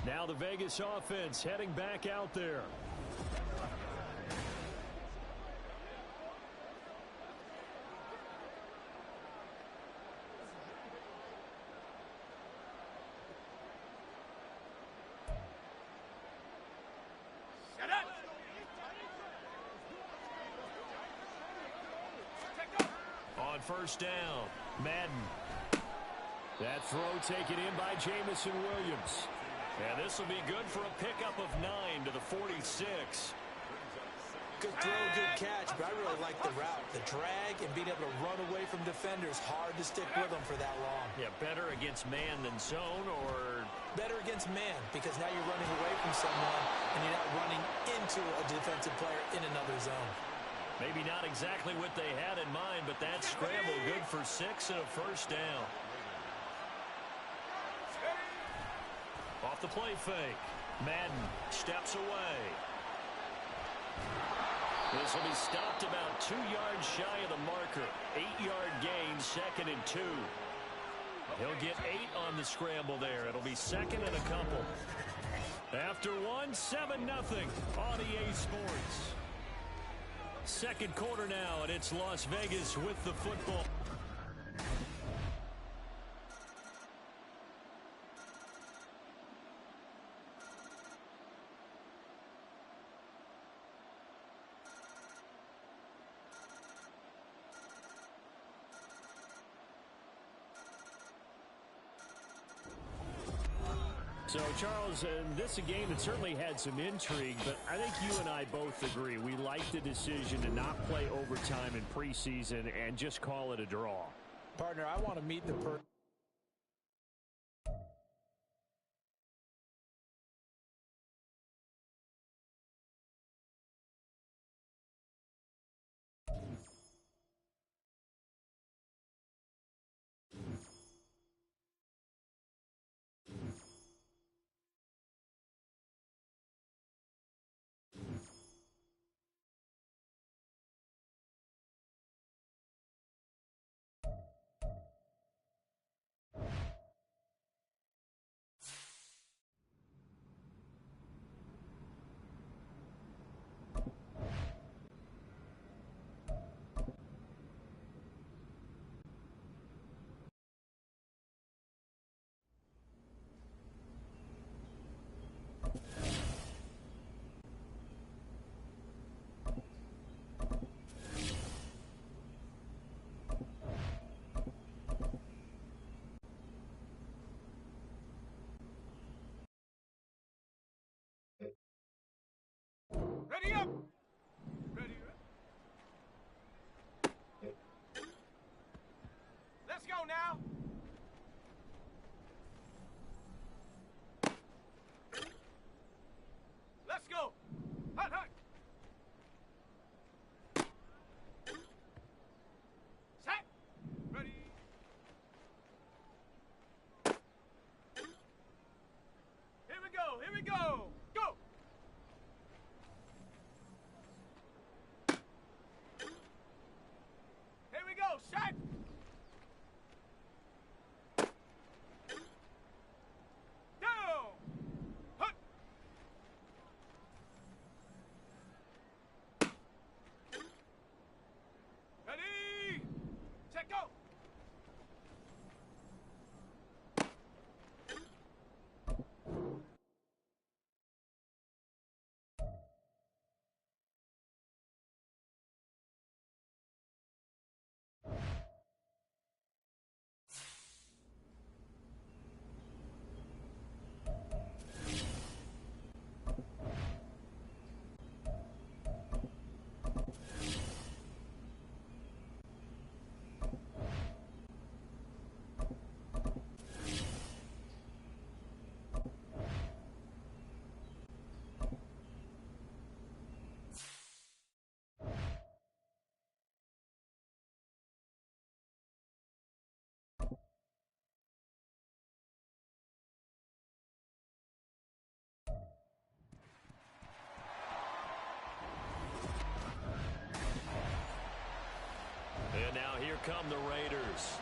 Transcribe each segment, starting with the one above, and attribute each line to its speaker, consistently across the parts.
Speaker 1: Now the Vegas offense heading back out there. On first down, Madden. That throw taken in by Jamison Williams. And this will be good for a pickup of 9 to the 46.
Speaker 2: Good throw, good catch, but I really like the route. The drag and being able to run away from defenders, hard to stick with them for that long.
Speaker 1: Yeah, better against man than zone, or?
Speaker 2: Better against man, because now you're running away from someone and you're not running into a defensive player in another zone.
Speaker 1: Maybe not exactly what they had in mind, but that scramble good for 6 and a first down. Off the play fake. Madden steps away. This will be stopped about 2 yards shy of the marker. 8-yard gain, 2nd and 2. He'll get 8 on the scramble there. It'll be 2nd and a couple. After one, 7-0 on EA Sports. Second quarter now, and it's Las Vegas with the football. So, Charles, this is a game that certainly had some intrigue, but I think you and I both agree. We like the decision to not play overtime in preseason and just call it a draw.
Speaker 2: Partner, I want to meet the person.
Speaker 3: Ready up! Ready up! Let's go now! Let's go! Hut, hut! Set! Ready! Here we go! Here we go! Go! Here we go, set! Down! Hut! Ready! Set, go!
Speaker 1: And now here come the Raiders.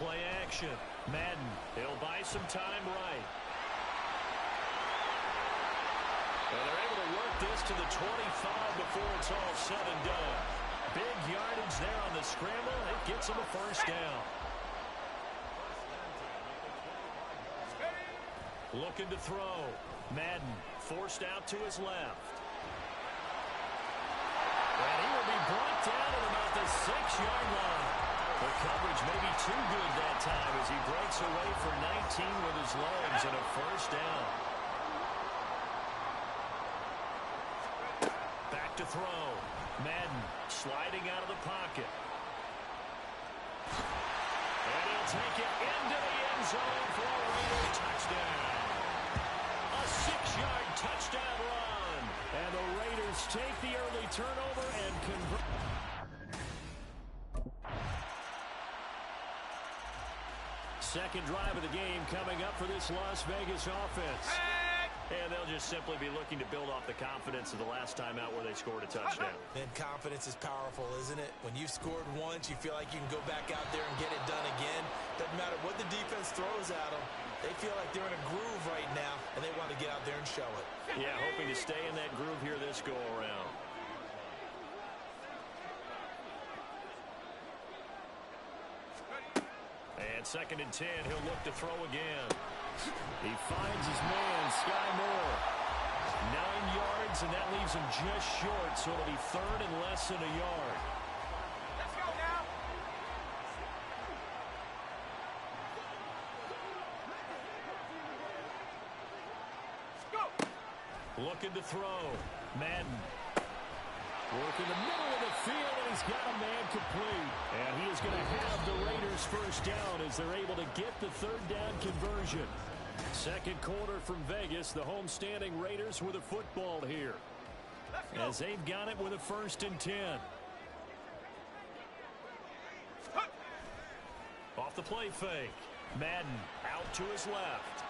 Speaker 1: play action. Madden, he'll buy some time right. And they're able to work this to the 25 before it's all said and done. Big yardage there on the scramble. It gets him a first down. Looking to throw. Madden forced out to his left. And he will be brought down at about the 6-yard line. The coverage may be too good that time as he breaks away for 19 with his legs and a first down. Back to throw. Madden sliding out of the pocket. And he'll take it into the end zone for a Raider touchdown. A 6-yard touchdown run. And the Raiders take the early turnover and convert. Second drive of the game coming up for this Las Vegas offense. And they'll just simply be looking to build off the confidence of the last time out where they scored a touchdown.
Speaker 2: And confidence is powerful, isn't it? When you've scored once, you feel like you can go back out there and get it done again. Doesn't matter what the defense throws at them. They feel like they're in a groove right now, and they want to get out there and show it.
Speaker 1: Yeah, hoping to stay in that groove here this go-around. And 2nd and 10, he'll look to throw again. He finds his man, Sky Moore. 9 yards, and that leaves him just short, so it'll be 3rd and less than a yard.
Speaker 3: Let's go now. Go.
Speaker 1: Looking to throw. Madden. Working the middle of the field, and he's got a man complete. And he is going to have the Raiders first down as they're able to get the 3rd down conversion. Second quarter from Vegas, the home-standing Raiders with a football here. As they've got it with a 1st and 10. Off the play fake. Madden out to his left.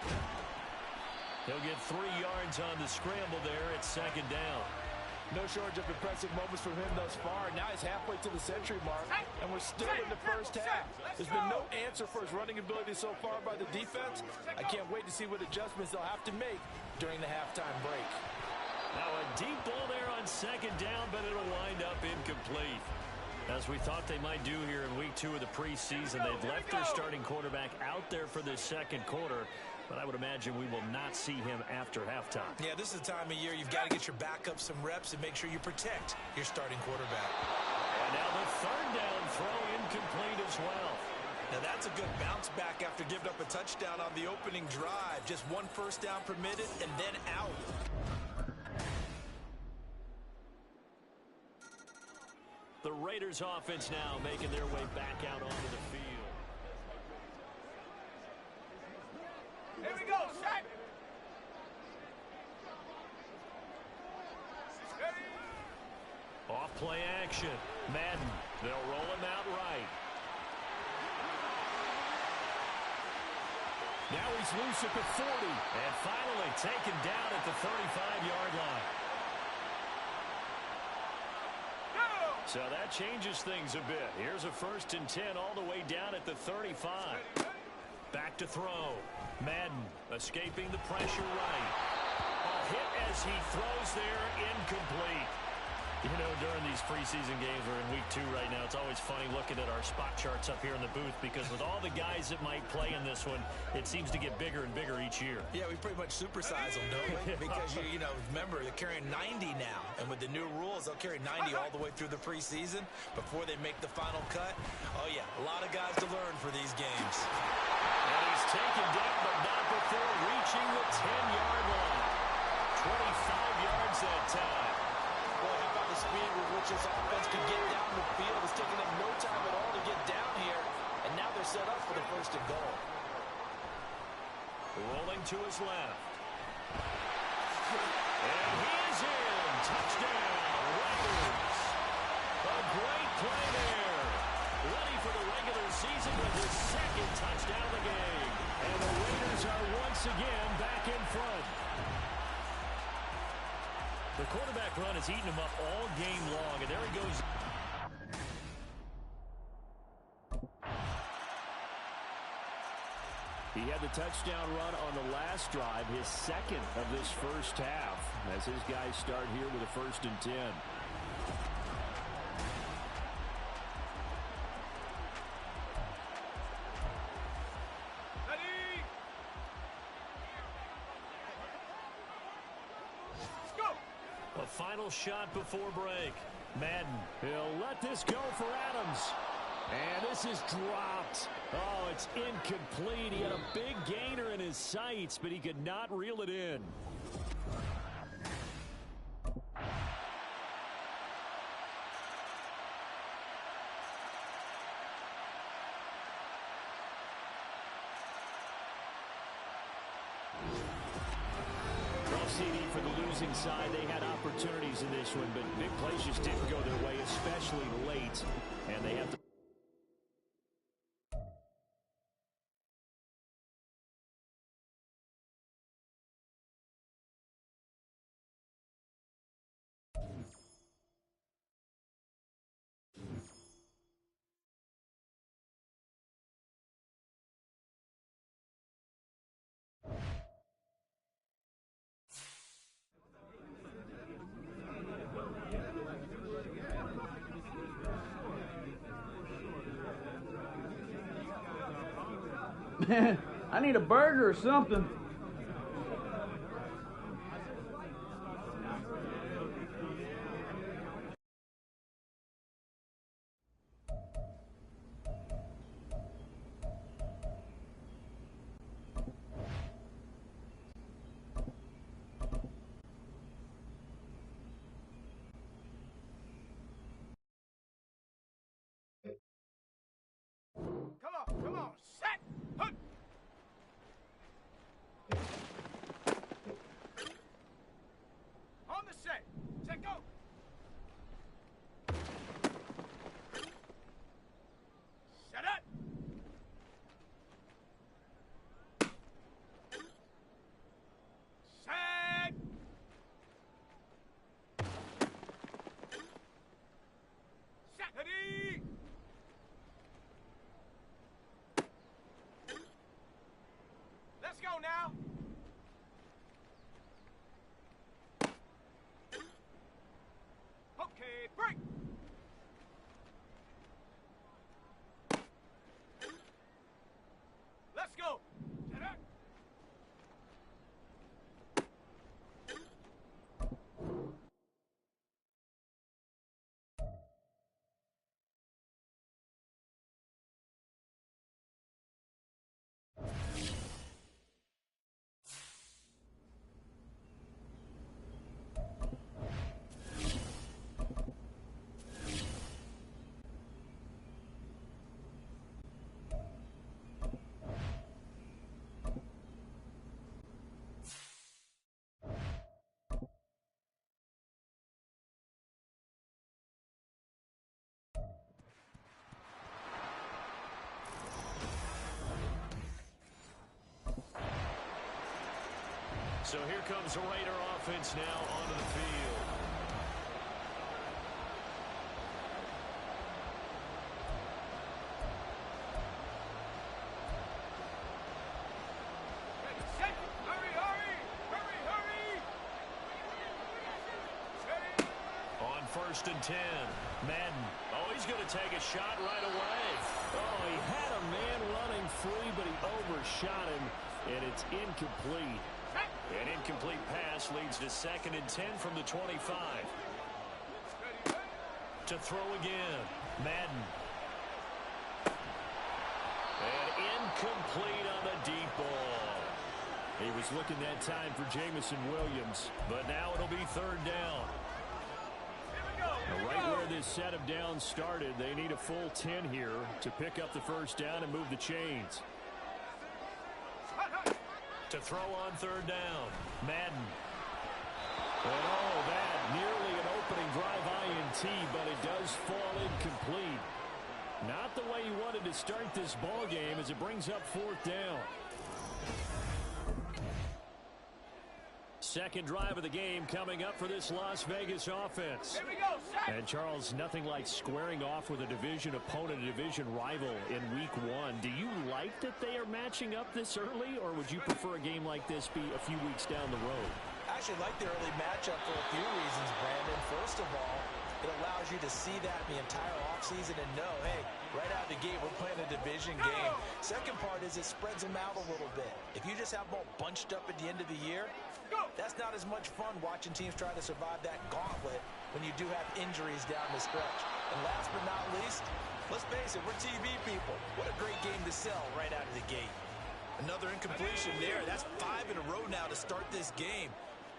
Speaker 1: He'll get 3 yards on the scramble there at 2nd down.
Speaker 4: No shortage of impressive moments from him thus far. Now he's halfway to the century mark, and we're still in the first half. There's been no answer for his running ability so far by the defense. I can't wait to see what adjustments they'll have to make during the halftime break.
Speaker 1: Now a deep ball there on 2nd down, but it'll wind up incomplete. As we thought they might do here in week 2 of the preseason, they've left their starting quarterback out there for this 2nd quarter. But I would imagine we will not see him after halftime.
Speaker 2: Yeah, this is the time of year you've got to get your backup some reps and make sure you protect your starting quarterback.
Speaker 1: And now the 3rd down throw incomplete as well.
Speaker 2: Now that's a good bounce back after giving up a touchdown on the opening drive. Just 1 first down permitted and then out.
Speaker 1: The Raiders offense now making their way back out onto the field.
Speaker 3: Here we go, set.
Speaker 1: Off play action. Madden. They'll roll him out right. Now he's loose at the 40. And finally taken down at the 35-yard line. So that changes things a bit. Here's a 1st and 10 all the way down at the 35. Back to throw. Madden escaping the pressure right. A hit as he throws there, incomplete. You know, during these preseason games, we're in week 2 right now. It's always funny looking at our spot charts up here in the booth because with all the guys that might play in this one, it seems to get bigger and bigger each year.
Speaker 2: Yeah, we pretty much supersize them, don't we? Because, you know, remember, they're carrying 90 now. And with the new rules, they'll carry 90 all the way through the preseason before they make the final cut. Oh, yeah, a lot of guys to learn for these games.
Speaker 1: And he's taken down, but not before reaching the 10-yard line. 25 yards that time.
Speaker 4: Boy, how about the speed with which this offense could get down the field? It's taken them no time at all to get down here, and now they're set up for the 1st and goal.
Speaker 1: Rolling to his left. And he is in. Touchdown, Raiders. A great play there. Ready for the regular season with his 2nd touchdown of the game. And the Raiders are once again back in front. The quarterback run has eaten him up all game long, and there he goes. He had the touchdown run on the last drive, his second of this first half, as his guys start here with a 1st and 10. A final shot before break. Madden, he'll let this go for Adams. And this is dropped. Oh, it's incomplete. He had a big gainer in his sights, but he could not reel it in. CD for the losing side. They had opportunities in this one, but big plays just didn't go their way, especially late. And they have to.
Speaker 5: Man, I need a burger or something.
Speaker 3: Come on, set! Hook! On the set! Set, go! Set up! Set! Set! Ready! Let's go now. Okay, break. Let's go. Set up.
Speaker 1: So here comes the Raider offense now onto the field.
Speaker 3: Ready, set. Hurry, hurry! Hurry, hurry! Set.
Speaker 1: On 1st and 10, Madden. Oh, he's going to take a shot right away. Oh, he had a man running free, but he overshot him, and it's incomplete. An incomplete pass leads to 2nd and 10 from the 25. To throw again, Madden. And incomplete on the deep ball. He was looking that time for Jamison Williams, but now it'll be 3rd down. Now, right where this set of downs started, they need a full 10 here to pick up the 1st down and move the chains. To throw on 3rd down, Madden. And oh, that nearly an opening drive INT, but it does fall incomplete. Not the way he wanted to start this ball game as it brings up 4th down. second drive of the game coming up for this Las Vegas offense.
Speaker 3: Here we go, set.
Speaker 1: And, Charles, nothing like squaring off with a division opponent, a division rival in Week 1. Do you like that they are matching up this early, or would you prefer a game like this be a few weeks down the road?
Speaker 2: I actually like the early matchup for a few reasons, Brandon. First of all, it allows you to see that the entire offseason and know, hey, right out of the gate, we're playing a division game. Second part is it spreads them out a little bit. If you just have them all bunched up at the end of the year, that's not as much fun watching teams try to survive that gauntlet when you do have injuries down the stretch. And last but not least, let's face it, we're TV people. What a great game to sell right out of the gate. Another incompletion there. That's 5 in a row now to start this game.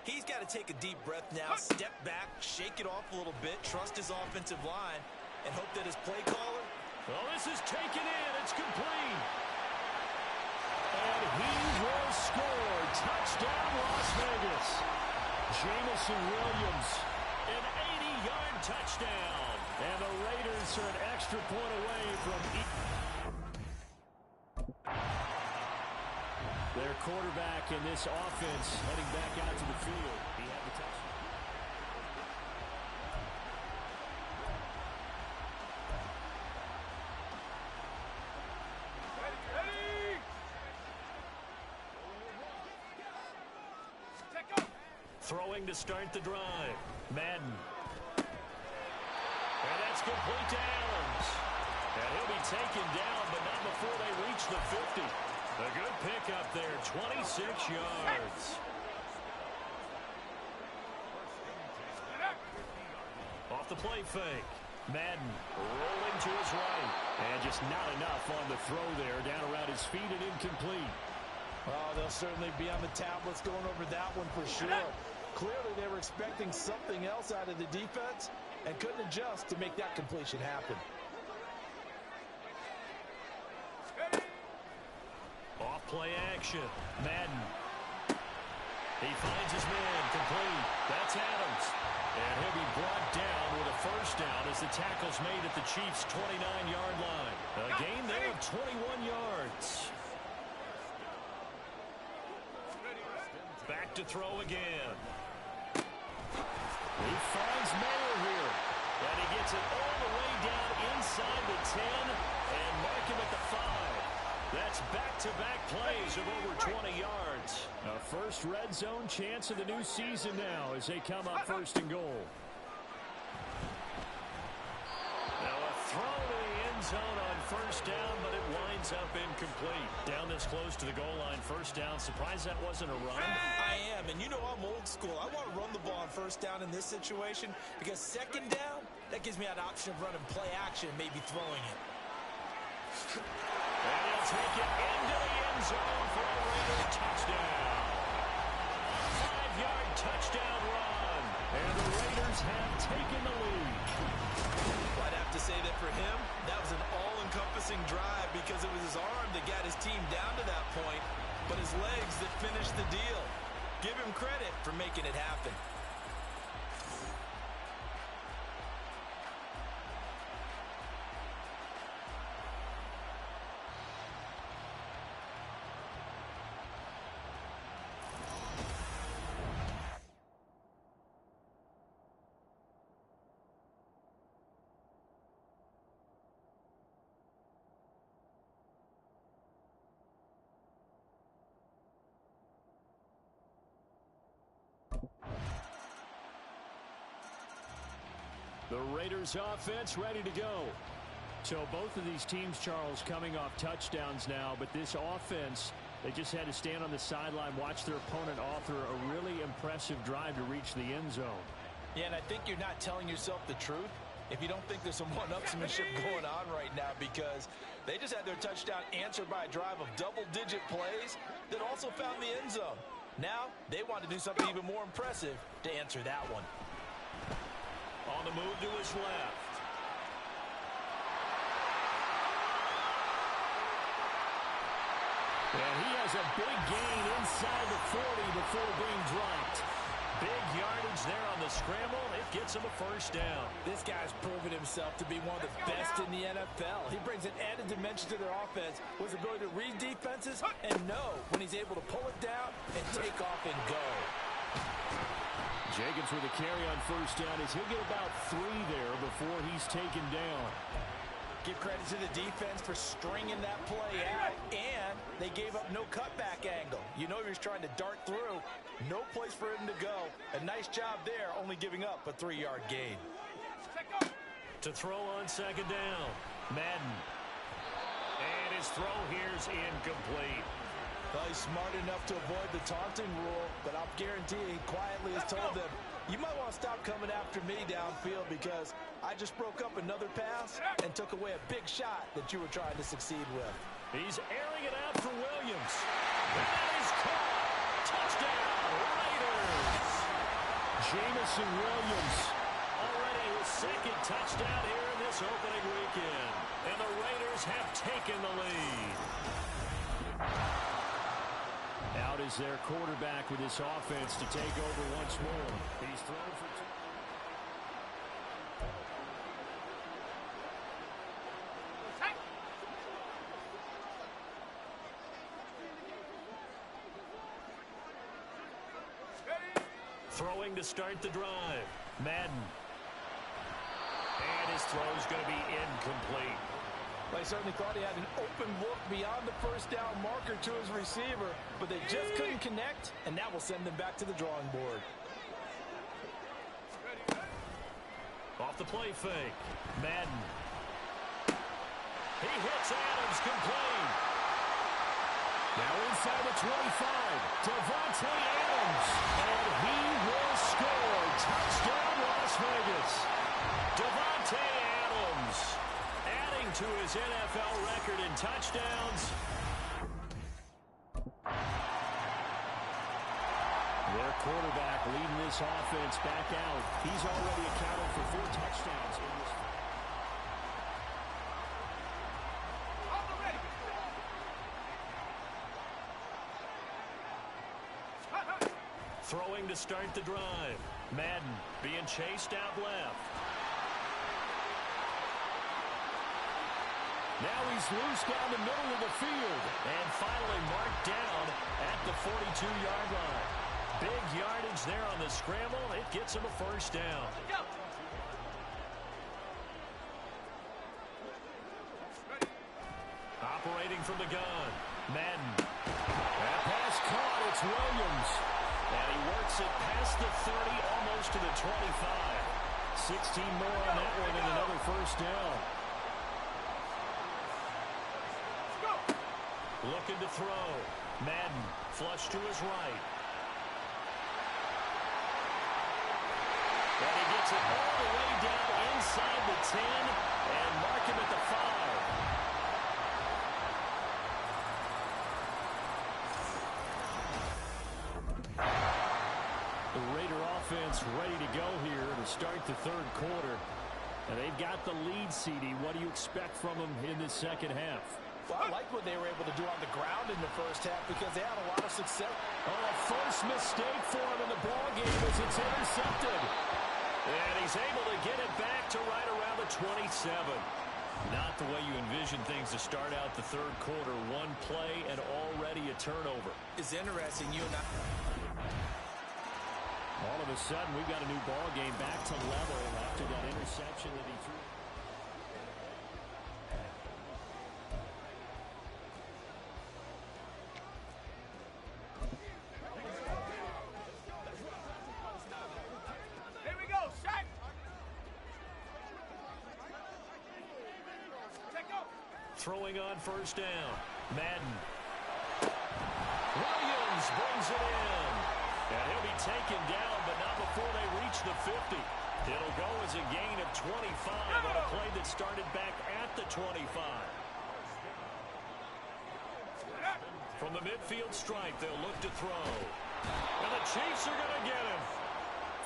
Speaker 2: He's got to take a deep breath now, step back, shake it off a little bit, trust his offensive line, and hope that his play caller...
Speaker 1: Well, this is taken in. It's complete. And he will score. Touchdown, Las Vegas. Jamison Williams, an 80-yard touchdown. And the Raiders are an extra point away from... Their quarterback in this offense heading back out to the field. He had the touchdown.
Speaker 3: Ready. Take off.
Speaker 1: Throwing to start the drive. Madden. And that's complete to Adams. And he'll be taken down, but not before they reach the 50. A good pickup there, 26 yards. Off the play fake. Madden rolling to his right. And just not enough on the throw there. Down around his feet and incomplete.
Speaker 4: Oh, they'll certainly be on the tablets going over that one for sure. Clearly, they were expecting something else out of the defense and couldn't adjust to make that completion happen.
Speaker 1: Off play action. Madden. He finds his man complete. That's Adams. And he'll be brought down with a first down as the tackle's made at the Chiefs' 29-yard line. A gain there of 21 yards. Back to throw again. He finds Mayer here. And he gets it all the way down inside the 10 and mark him at the 5. That's back-to-back plays of over 20 yards. A first red zone chance of the new season now as they come up first and goal. Now a throw to the end zone on first down, but it winds up incomplete. Down this close to the goal line, first down. Surprised that wasn't a run?
Speaker 2: I am, and you know I'm old school. I want to run the ball on first down in this situation because second down, that gives me an option of running play action, maybe throwing it.
Speaker 1: And he'll take it into the end zone for a Raider touchdown. 5-yard touchdown run. And the Raiders have taken the lead.
Speaker 2: Well, I'd have to say that for him, that was an all-encompassing drive because it was his arm that got his team down to that point, but his legs that finished the deal. Give him credit for making it happen.
Speaker 1: The Raiders offense ready to go. So both of these teams, Charles, coming off touchdowns now, but this offense, they just had to stand on the sideline, watch their opponent author a really impressive drive to reach the end zone.
Speaker 2: Yeah, and I think you're not telling yourself the truth if you don't think there's some one-upsmanship going on right now because they just had their touchdown answered by a drive of double-digit plays that also found the end zone. Now, they want to do something even more impressive to answer that one.
Speaker 1: On the move to his left. And he has a big gain inside the 40 before being dropped. Big yardage there on the scramble. It gets him a first down.
Speaker 4: This guy's proven himself to be one of the best in the NFL. He brings an added dimension to their offense with his ability to read defenses and know when he's able to pull it down and take off and go.
Speaker 1: Jacobs with a carry on first down as he'll get about 3 there before he's taken down.
Speaker 4: Give credit to the defense for stringing that play out, and they gave up no cutback angle. You know he was trying to dart through. No place for him to go. A nice job there, only giving up a 3-yard gain.
Speaker 1: To throw on second down, Madden. And his throw here's incomplete.
Speaker 4: Well, he's smart enough to avoid the taunting rule, but I'll guarantee he quietly has told them, you might want to stop coming after me downfield because I just broke up another pass and took away a big shot that you were trying to succeed with.
Speaker 1: He's airing it out for Williams. That is caught. Touchdown, Raiders. Jamison Williams, already his second touchdown here in this opening weekend. And the Raiders have taken the lead. Out is their quarterback with this offense to take over once more. He's thrown for 2. Throwing to start the drive. Madden. And his throw's going to be incomplete.
Speaker 4: I certainly thought he had an open look beyond the first down marker to his receiver, but they just couldn't connect, and that will send them back to the drawing board.
Speaker 1: Off the play fake. Madden. He hits Adams complete. Now inside the 25. Davante Adams. And he will score. Touchdown, Las Vegas. Davante Adams. Adding to his NFL record in touchdowns. Their quarterback leading this offense back out. He's already accounted for 4 touchdowns in this. Throwing to start the drive. Madden being chased out left. Now he's loose down the middle of the field. And finally marked down at the 42-yard line. Big yardage there on the scramble. It gets him a first down. Operating from the gun. Madden. That pass caught. It's Williams. And he works it past the 30, almost to the 25. 16 more on that one and another first down. Looking to throw. Madden, flush to his right. And he gets it all the way down inside the 10 and mark him at the 5. The Raider offense ready to go here to start the third quarter. And they've got the lead, CD. What do you expect from them in this second half?
Speaker 4: Well, I like what they were able to do on the ground in the first half because they had a lot of success.
Speaker 1: Oh, a first mistake for him in the ballgame as it's intercepted. And he's able to get it back to right around the 27. Not the way you envision things to start out the third quarter. One play and already a turnover.
Speaker 2: It's interesting. You and I.
Speaker 1: All of a sudden, we've got a new ball game back to level after that interception that he threw.
Speaker 3: Here we go, shot.
Speaker 1: Throwing on first down. Madden. Williams brings it in. And he'll be taken down, but not before they reach the 50. It'll go as a gain of 25 on a play that started back at the 25. From the midfield stripe, they'll look to throw. And the Chiefs are going to get him.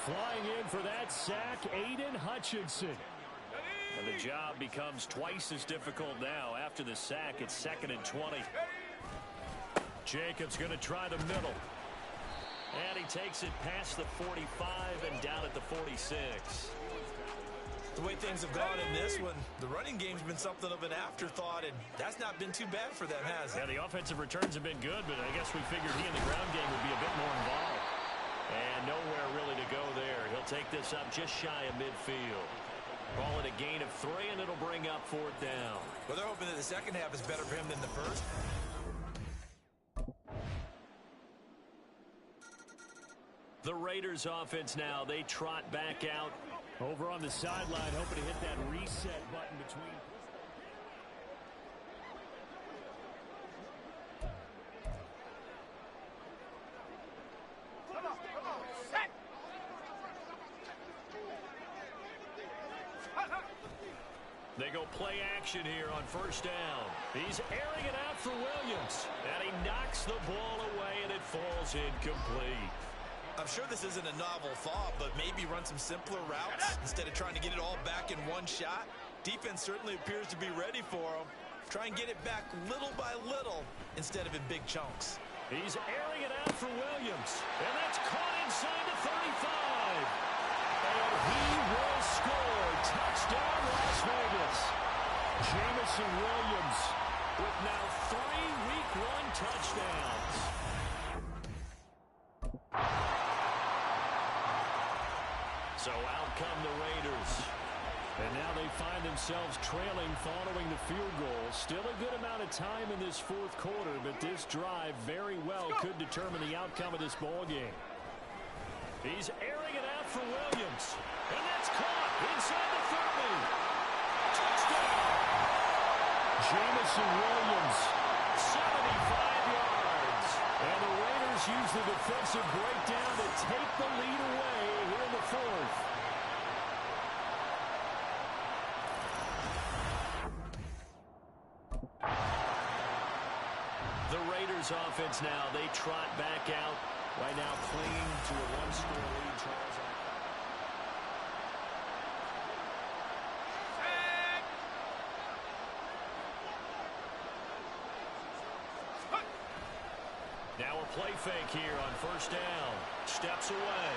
Speaker 1: Flying in for that sack, Aiden Hutchinson. And the job becomes twice as difficult now. After the sack, it's 2nd and 20. Jacobs going to try the middle. And he takes it past the 45 and down at the 46.
Speaker 2: The way things have gone in this one, the running game's been something of an afterthought, and that's not been too bad for them, has it?
Speaker 1: Yeah, the offensive returns have been good, but I guess we figured he in the ground game would be a bit more involved. And nowhere really to go there. He'll take this up just shy of midfield. Call it a gain of 3, and it'll bring up 4th down.
Speaker 2: Well, they're hoping that the second half is better for him than the first.
Speaker 1: The Raiders offense now, they trot back out. Over on the sideline, hoping to hit that reset button between. They go play action here on 1st down. He's airing it out for Williams. And he knocks the ball away, and it falls incomplete.
Speaker 2: I'm sure this isn't a novel thought, but maybe run some simpler routes instead of trying to get it all back in one shot. Defense certainly appears to be ready for him. Try and get it back little by little instead of in big chunks.
Speaker 1: He's airing it out for Williams. And that's caught inside the 35. And he will score. Touchdown, Las Vegas. Jamison Williams with now 3 Week 1 touchdowns. So out come the Raiders. And now they find themselves trailing following the field goal. Still a good amount of time in this 4th quarter, but this drive very well could determine the outcome of this ball game. He's airing it out for Williams. And that's caught inside the 30. Touchdown! Jamison Williams, 75 yards. And the Raiders use the defensive breakdown to take the lead away here in the 4th. The Raiders offense now, they trot back out. Right now clinging to a 1-score lead. Charles. Now a play fake here on 1st down. Steps away.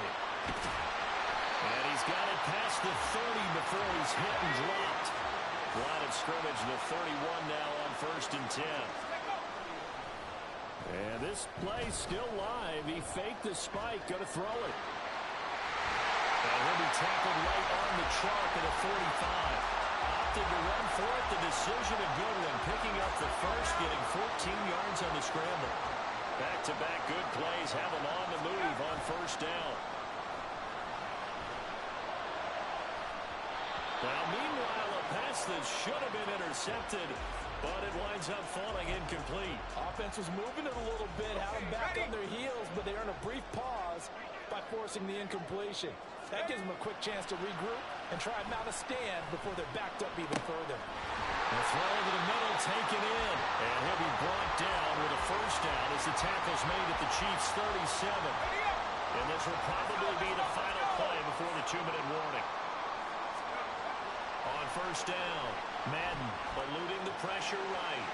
Speaker 1: And he's got it past the 30 before he's hit and dropped. Line of scrimmage, the 31 now on 1st and 10. And this play's still live. He faked the spike, going to throw it. And he'll be tackled right on the chalk at the 45. Opted to run for it. The decision a good one. Picking up the first, getting 14 yards on the scramble. Back-to-back good plays have him on the move on 1st down. Now, meanwhile, a pass that should have been intercepted, but it winds up falling incomplete.
Speaker 4: Offense was moving it a little bit, had them back on their heels, but they earned a brief pause by forcing the incompletion. That gives them a quick chance to regroup and try and mount a stand before they're backed up even further.
Speaker 1: The throw to the middle taken in, and he'll be brought down with a 1st down as the tackle's made at the Chiefs' 37. And this will probably be the final play before the 2-minute warning. On 1st down, Madden eluding the pressure right.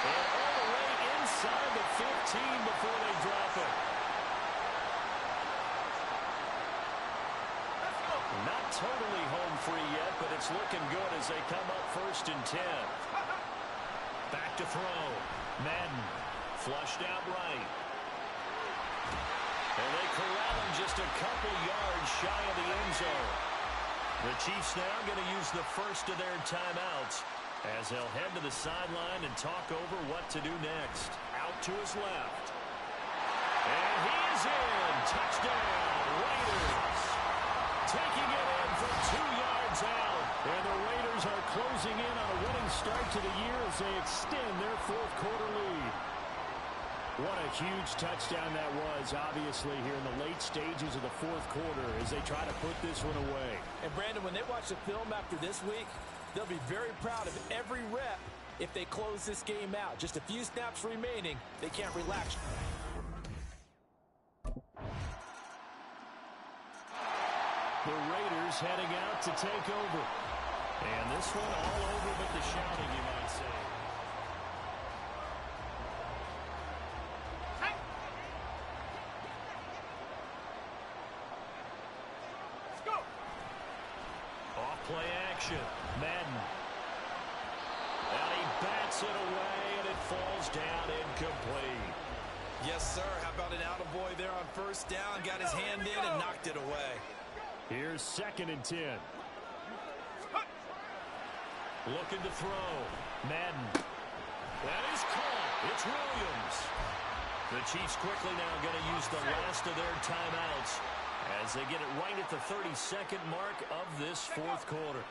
Speaker 1: And all the way inside the 15 before they drop it. Not totally home free yet, but it's looking good as they come up 1st and 10. Back to throw. Madden flushed out right. And they corral him just a couple yards shy of the end zone. The Chiefs now going to use the first of their timeouts as they'll head to the sideline and talk over what to do next. Out to his left. And he is in. Touchdown, Raiders. Taking it in from 2 yards out. And the Raiders are closing in on a winning start to the year as they extend their 4th quarter lead. What a huge touchdown that was, obviously, here in the late stages of the 4th quarter as they try to put this one away.
Speaker 4: And, Brandon, when they watch the film after this week, they'll be very proud of every rep if they close this game out. Just a few snaps remaining. They can't relax.
Speaker 1: The Raiders heading out to take over. And this one all over but the shouting, you might say.
Speaker 3: Let's go.
Speaker 1: Off play action. Madden. And he bats it away, and it falls down incomplete.
Speaker 2: Yes, sir. How about down, got his hand in, and knocked it away.
Speaker 1: Here's 2nd and 10. Looking to throw. Madden. That is caught. It's Williams. The Chiefs quickly now going to use the last of their timeouts as they get it right at the 32nd mark of this 4th quarter.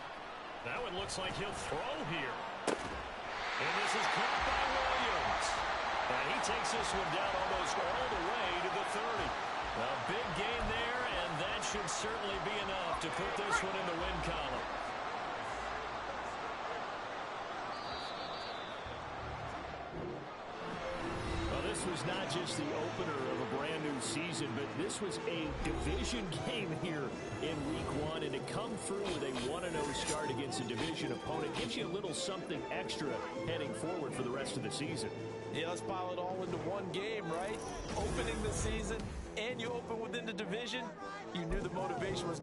Speaker 1: That one looks like he'll throw here. And this is caught by Williams. And he takes this one down almost all the way to the 30. A big gain there, and that should certainly be enough to put this one in the win column. Well, this was not just the opener of a brand new season, but this was a division game here in week 1, and to come through with a 1-0 start against a division opponent gives you a little something extra heading forward for the rest of the season.
Speaker 4: Yeah, let's pile it all into one game, right? Opening the season, and you open within the division. You knew the motivation was...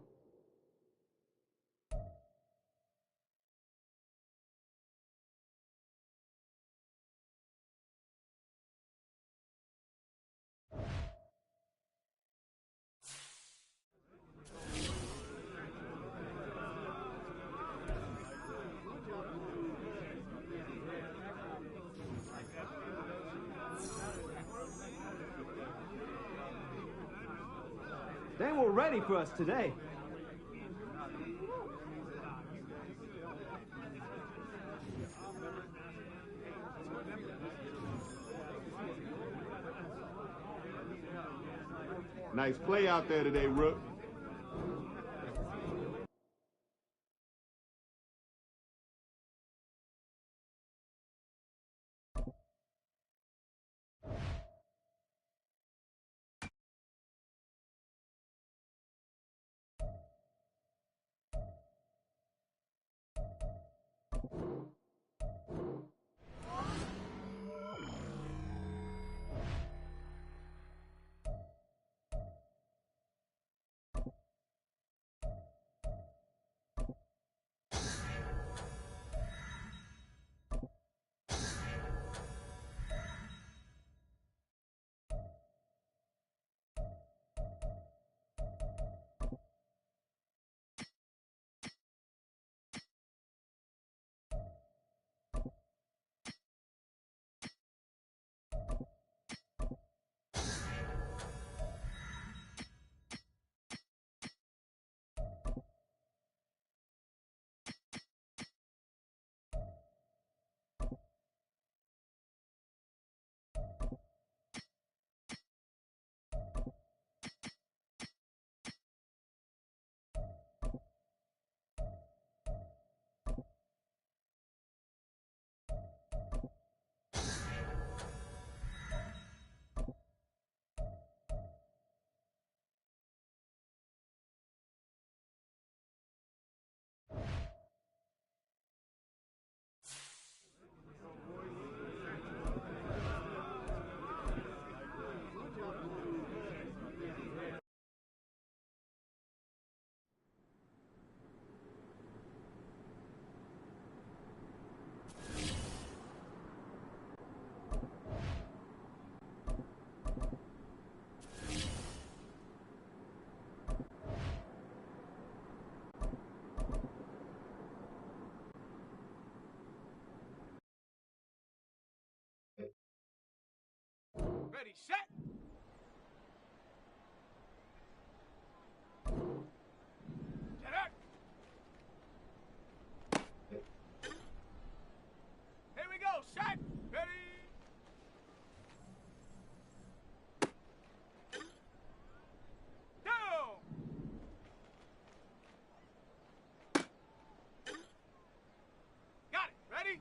Speaker 5: They were ready for us today.
Speaker 6: Nice play out there today, Rook.
Speaker 3: Ready, set. Get up. Here we go, set. Ready. Down. Got it. Ready.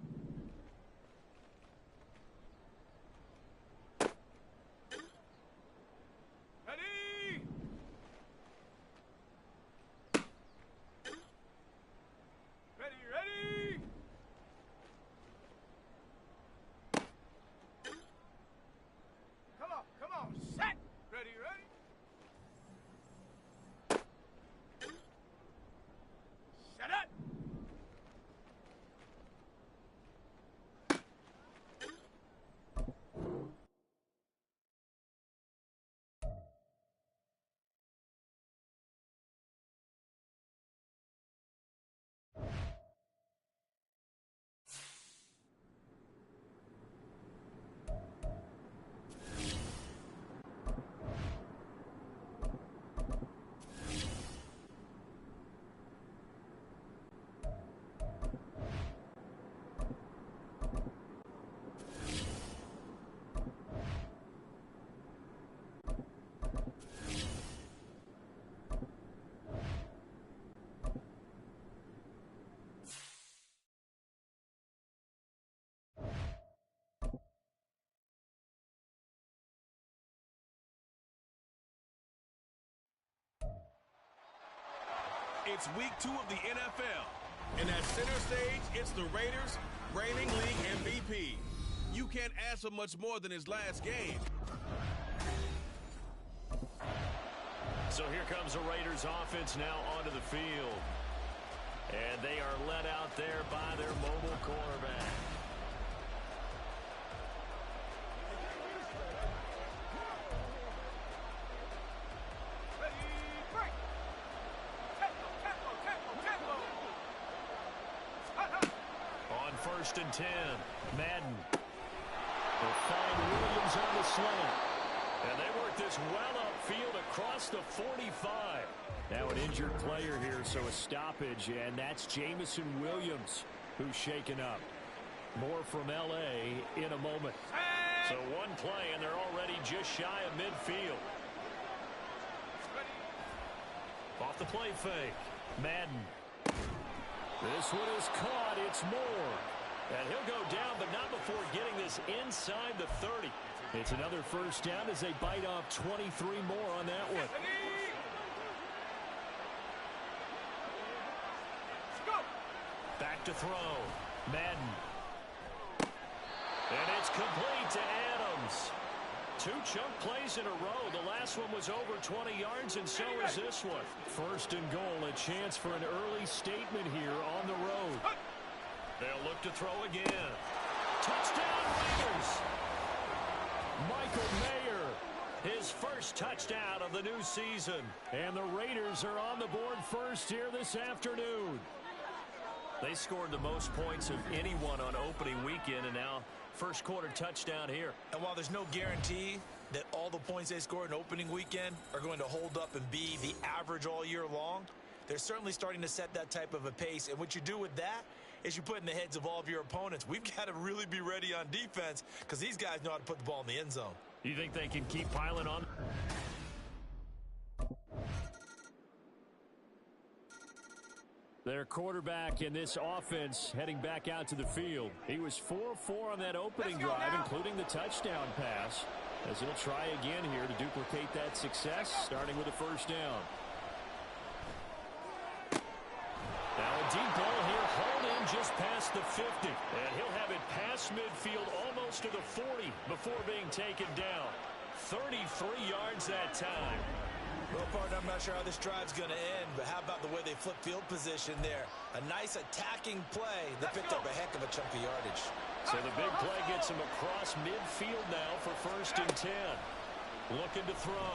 Speaker 7: It's week 2 of the NFL. And at center stage, it's the Raiders, reigning league MVP. You can't ask for much more than his last game.
Speaker 1: So here comes the Raiders offense now onto the field. And they are led out there by their mobile quarterback. On 1st and 10, Madden will find Williams on the slant. And they work this well upfield across the 45. Now an injured player here, so a stoppage, and that's Jameson Williams who's shaken up. More from L.A. in a moment. So one play, and they're already just shy of midfield. Off the play fake. Madden. This one is caught. It's Moore. And he'll go down, but not before getting this inside the 30. It's another first down as they bite off 23 more on that one. Back to throw. Madden. And it's complete to Adams. 2 chunk plays in a row. The last one was over 20 yards, and so is this one. 1st and goal, a chance for an early statement here on the road. They'll look to throw again. Touchdown, Raiders! Michael Mayer, his first touchdown of the new season. And the Raiders are on the board first here this afternoon. They scored the most points of anyone on opening weekend, and now first quarter touchdown here.
Speaker 2: And while there's no guarantee that all the points they scored in opening weekend are going to hold up and be the average all year long, they're certainly starting to set that type of a pace. And what you do with that is you put in the heads of all of your opponents, we've got to really be ready on defense because these guys know how to put the ball in the end zone.
Speaker 1: You think they can keep piling on? Their quarterback in this offense heading back out to the field. He was 4-4 on that opening drive, including the touchdown pass, as he'll try again here to duplicate that success, starting with a first down. Now a deep ball here, hauled in just past the 50. And he'll have it past midfield almost to the 40 before being taken down. 33 yards that time.
Speaker 2: Well, partner, I'm not sure how this drive's going to end, but how about the way they flip field position there? A nice attacking play that picked up a heck of a chunk of yardage.
Speaker 1: So the big play gets him across midfield now for 1st and 10. Looking to throw.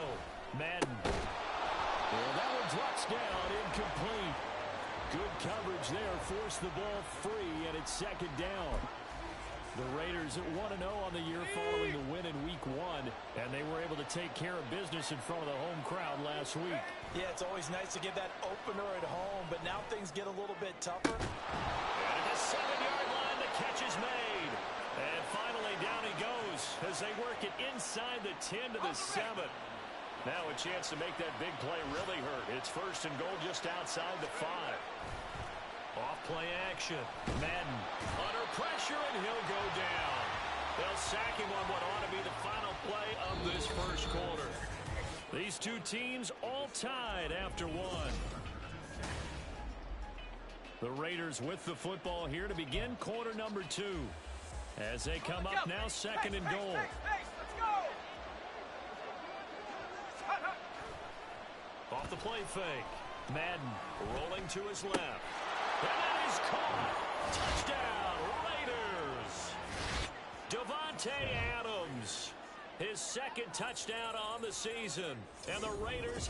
Speaker 1: Madden. Well, that one drops down, incomplete. Good coverage there, forced the ball free, and it's 2nd down. The Raiders at 1-0 on the year following the win in Week 1, and they were able to take care of business in front of the home crowd last week.
Speaker 2: Yeah, it's always nice to get that opener at home, but now things get a little bit tougher.
Speaker 1: And at the 7-yard line, the catch is made. And finally, down he goes as they work it inside the 10 to the 7. Now a chance to make that big play really hurt. It's 1st and goal just outside the 5. Off play action. Madden under pressure, and he'll go down. They'll sack him on what ought to be the final play of this first quarter. These two teams all tied after 1. The Raiders with the football here to begin quarter number 2. As they come up now, 2nd and goal. Off the play fake. Madden rolling to his left. And that is caught. Touchdown, Raiders. Davante Adams, his 2nd touchdown on the season. And the Raiders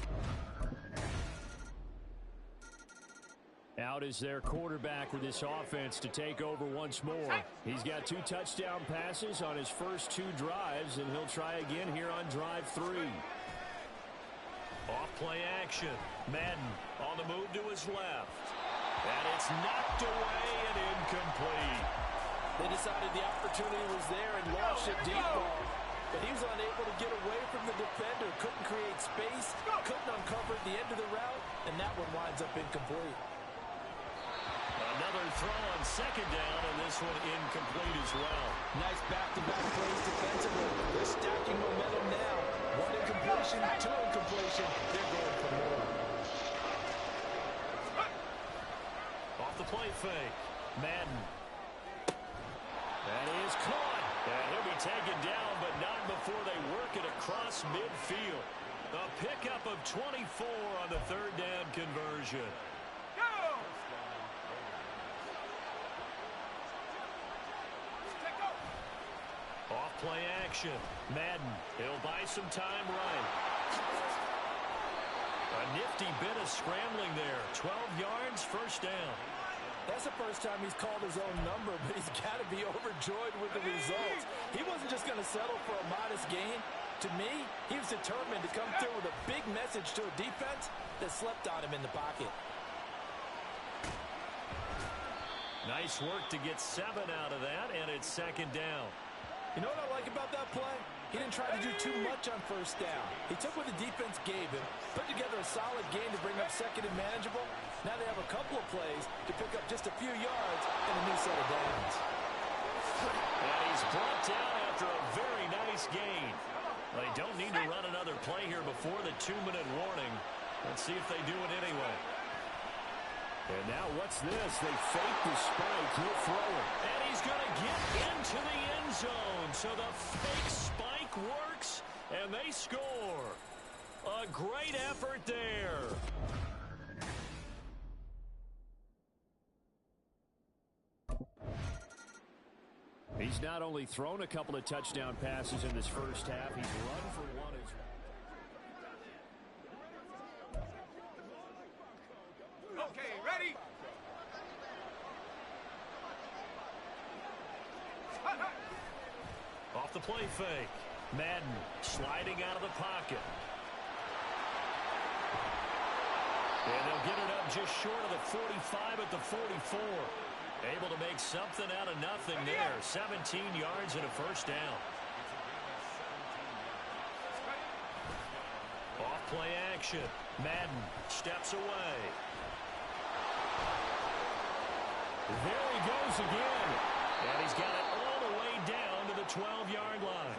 Speaker 1: out is their quarterback with this offense to take over once more. He's got 2 touchdown passes on his first 2 drives, and he'll try again here on drive 3. Off play action. Madden on the move to his left. And it's knocked away and incomplete.
Speaker 4: They decided the opportunity was there and launched a deep ball, but he was unable to get away from the defender. Couldn't create space, couldn't uncover the end of the route, and that one winds up incomplete.
Speaker 1: Another throw on 2nd down, and this one incomplete as well.
Speaker 4: Nice back-to-back plays defensively. They're stacking momentum now. 1 incompletion, 2 incompletion. They're going for more.
Speaker 1: fake. Madden. That is caught. And he'll be taken down, but not before they work it across midfield. A pickup of 24 on the third down conversion. Off play action. Madden. He'll buy some time right. A nifty bit of scrambling there. 12 yards, first down.
Speaker 4: That's the first time he's called his own number, but he's got to be overjoyed with the results. He wasn't just going to settle for a modest gain. To me, he was determined to come through with a big message to a defense that slept on him in the pocket.
Speaker 1: Nice work to get 7 out of that, and it's second down.
Speaker 4: You know what I like about that play? He didn't try to do too much on first down. He took what the defense gave him, put together a solid game to bring up second and manageable. Now they have a couple of plays to pick up just a few yards and a new set of downs.
Speaker 1: And he's brought down after a very nice gain. They don't need to run another play here before the 2-minute warning. Let's see if they do it anyway.
Speaker 4: And now what's this? They fake the spike. He'll throw it.
Speaker 1: And he's going to get into the end zone. So the fake spike works, and they score. A great effort there. He's not only thrown a couple of touchdown passes in this first half, he's run for one as well.
Speaker 3: Okay, ready?
Speaker 1: Off the play fake. Madden sliding out of the pocket. And they'll get it up just short of the 45 at the 44. Able to make something out of nothing there. 17 yards and a first down. Off play action. Madden steps away. There he goes again. And he's got it all the way down to the 12-yard line.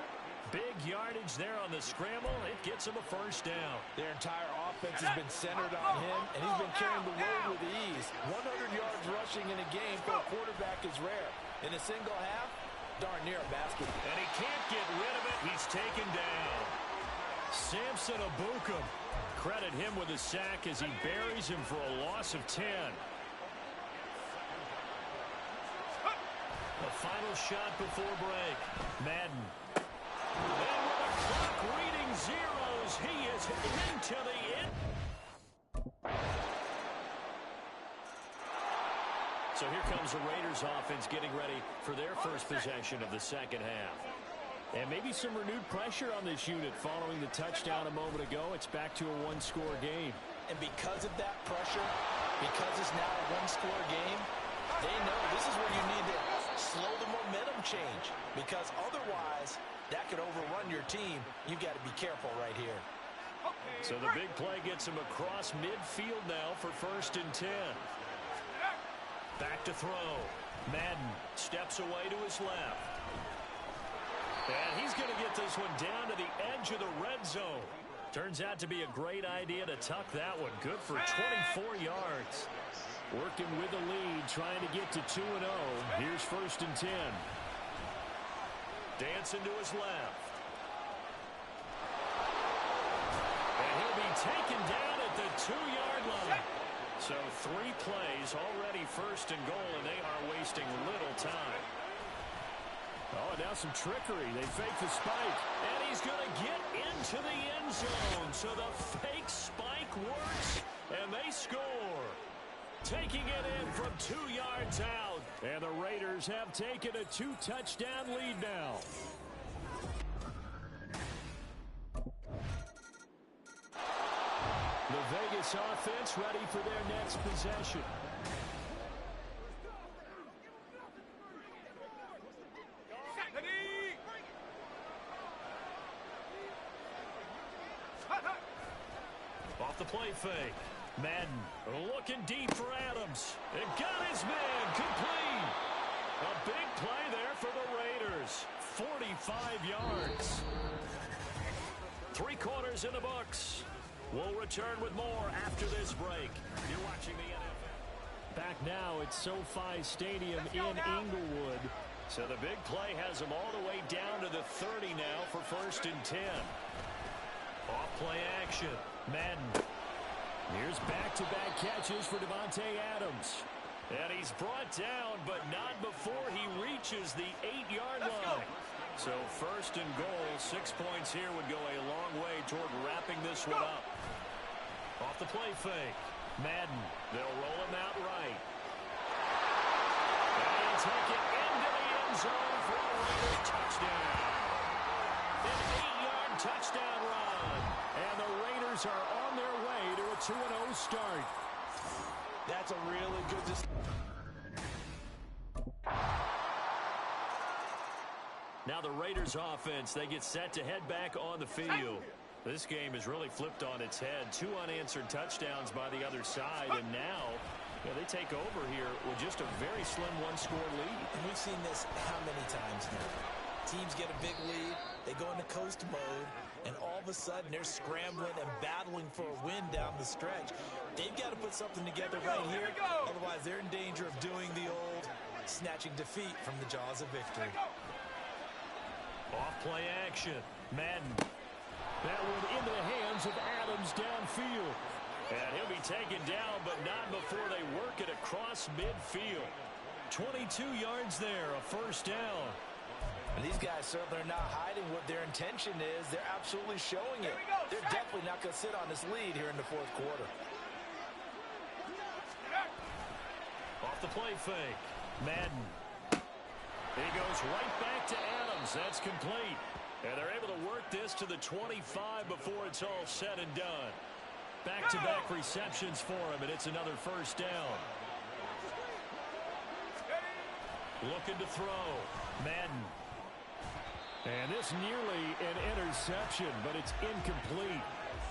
Speaker 1: Big yardage there on the scramble. It gets him a first down.
Speaker 4: Their entire offense has been centered on him, and he's been carrying the load with ease. 100 yards rushing in a game for a quarterback is rare. In a single half, darn near a basket.
Speaker 1: And he can't get rid of it. He's taken down. Samson Abukum. Credit him with a sack as he buries him for a loss of 10. The final shot before break. Madden. And with the clock reading zeros, he is into the end. So here comes the Raiders offense getting ready for their first possession of the second half. And maybe some renewed pressure on this unit following the touchdown a moment ago. It's back to a one-score game.
Speaker 2: And because of that pressure, because it's now a one-score game, they know this is where you need to slow the momentum change. Because otherwise, that could overrun your team. You've got to be careful right here.
Speaker 1: So the big play gets him across midfield now for 1st and 10. Back to throw. Madden steps away to his left. And he's going to get this one down to the edge of the red zone. Turns out to be a great idea to tuck that one. Good for 24 yards. Working with the lead, trying to get to 2-0. Here's 1st and 10. Dancing to his left. And he'll be taken down at the 2-yard line. So 3 plays, already 1st and goal, and they are wasting little time. Oh, now some trickery. They fake the spike. And he's going to get into the end zone. So the fake spike works, and they score. Taking it in from 2 yards out. And the Raiders have taken a 2-touchdown lead now. The Vegas offense ready for their next possession. Off the play fake. Madden looking deep for Adams. It got his man complete. A big play there for the Raiders. 45 yards. 3 quarters in the books. We'll return with more after this break. You're watching the NFL. Back now at SoFi Stadium in Inglewood. So the big play has him all the way down to the 30 now for 1st and 10. Off-play action. Madden. Here's back-to-back catches for Davante Adams. And he's brought down, but not before he reaches the 8-yard line. So 1st and goal, 6 points here would go a long way toward wrapping this one up. Off the play fake. Madden. They'll roll him out right. And he'll take it into the end zone for a Raider touchdown. An 8-yard touchdown run. And the Raiders are on their way to a 2-0 start.
Speaker 4: That's a really good
Speaker 1: Now the Raiders offense, they get set to head back on the field. This game is really flipped on its head. 2 unanswered touchdowns by the other side, and now they take over here with just a very slim 1-score lead.
Speaker 2: And we've seen this how many times now? Teams get a big lead, they go into coast mode, and all of a sudden they're scrambling and battling for a win down the stretch. They've got to put something together right here, otherwise they're in danger of doing the old snatching defeat from the jaws of victory.
Speaker 1: Off-play action. Madden. That one into the hands of Adams downfield. And he'll be taken down, but not before they work it across midfield. 22 yards there, a 1st down.
Speaker 4: And these guys certainly are not hiding what their intention is. They're absolutely showing it. They're definitely not going to sit on this lead here in the 4th quarter.
Speaker 1: Off the play fake. Madden. He goes right back to Adams. That's complete. And they're able to work this to the 25 before it's all said and done. Back-to-back receptions for him, and it's another 1st down. Looking to throw. Madden. And this nearly an interception, but it's incomplete.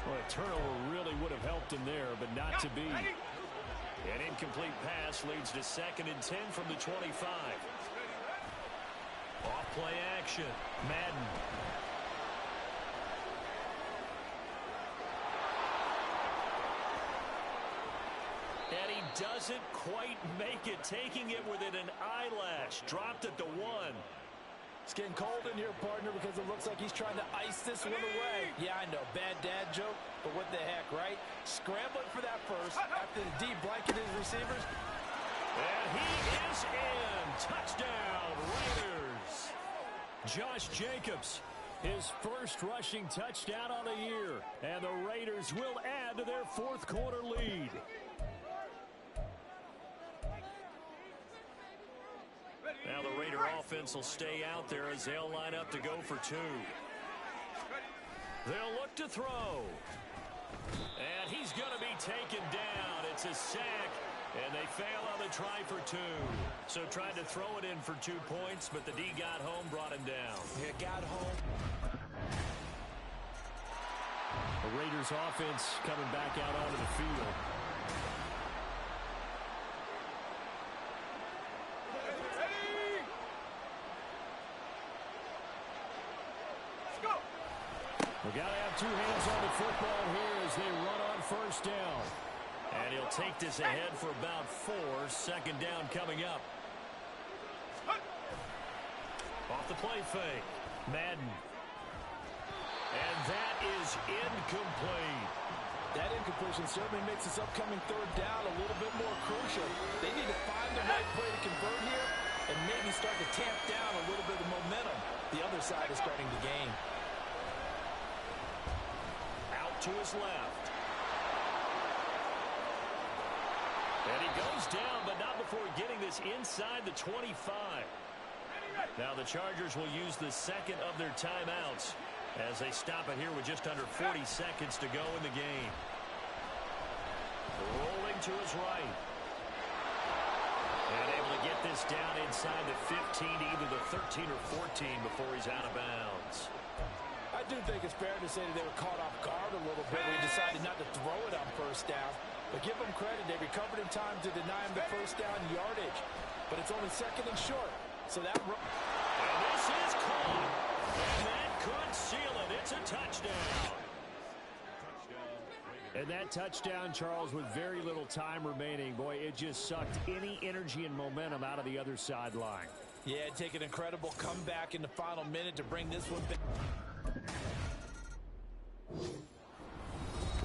Speaker 1: Well, a turnover really would have helped him there, but not to be. An incomplete pass leads to 2nd and 10 from the 25. Off-play action. Madden. And he doesn't quite make it, taking it within an eyelash. Dropped at the 1.
Speaker 4: It's getting cold in here, partner, because it looks like he's trying to ice this one away. Yeah, I know, bad dad joke, but what the heck, right? Scrambling for that first after the deep blanketed his receivers.
Speaker 1: And he is in. Touchdown, Raiders. Josh Jacobs, his 1st rushing touchdown on the year. And the Raiders will add to their 4th quarter lead. Now the Raider offense will stay out there as they'll line up to go for 2. They'll look to throw. And he's going to be taken down. It's a sack, and they fail on the try for 2. So tried to throw it in for 2 points, but the D got home, brought him down.
Speaker 2: Yeah, got home.
Speaker 1: The Raiders offense coming back out onto the field. We've got to have 2 hands on the football here as they run on 1st down. And he'll take this ahead for about 4. 2nd down coming up. Off the play fake. Madden. And that is incomplete.
Speaker 4: That incompletion certainly makes this upcoming 3rd down a little bit more crucial. They need to find the right play to convert here and maybe start to tamp down a little bit of momentum. The other side is starting to gain.
Speaker 1: To his left. And he goes down, but not before getting this inside the 25. Now the Chargers will use the 2nd of their timeouts as they stop it here with just under 40 seconds to go in the game. Rolling to his right. And able to get this down inside the 15, either the 13 or 14 before he's out of bounds.
Speaker 4: I do think it's fair to say that they were caught off guard a little bit when he decided not to throw it on 1st down. But give them credit, they recovered in time to deny him the 1st down yardage. But it's only 2nd and short. So that...
Speaker 1: And this is caught. And that could seal it. It's a touchdown. And that touchdown, Charles, with very little time remaining, boy, it just sucked any energy and momentum out of the other sideline.
Speaker 4: Yeah, take an incredible comeback in the final minute to bring this one back.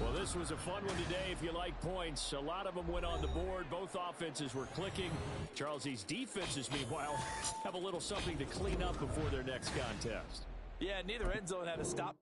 Speaker 1: Well, this was a fun one today if you like points. A lot of them went on the board. Both offenses were clicking. Charles, these defenses, meanwhile, have a little something to clean up before their next contest.
Speaker 4: Yeah, neither end zone had a stop.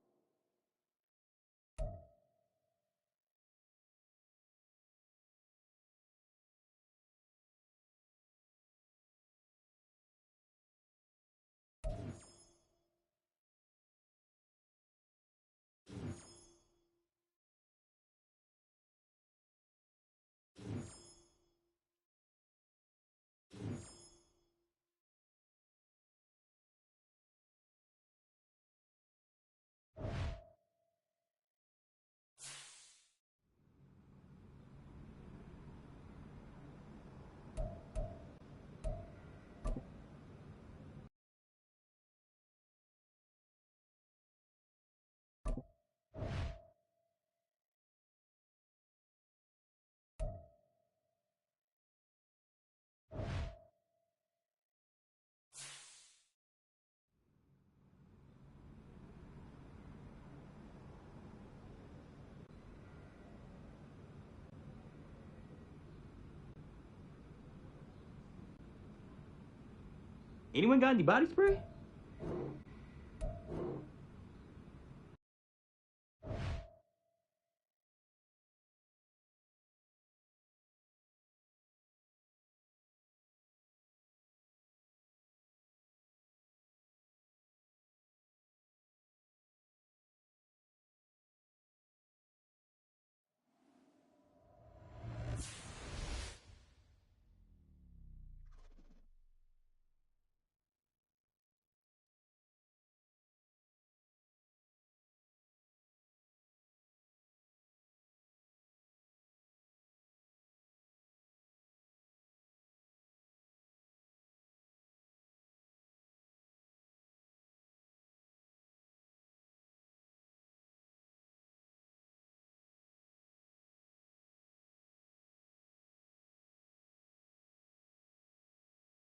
Speaker 5: Anyone got any body spray?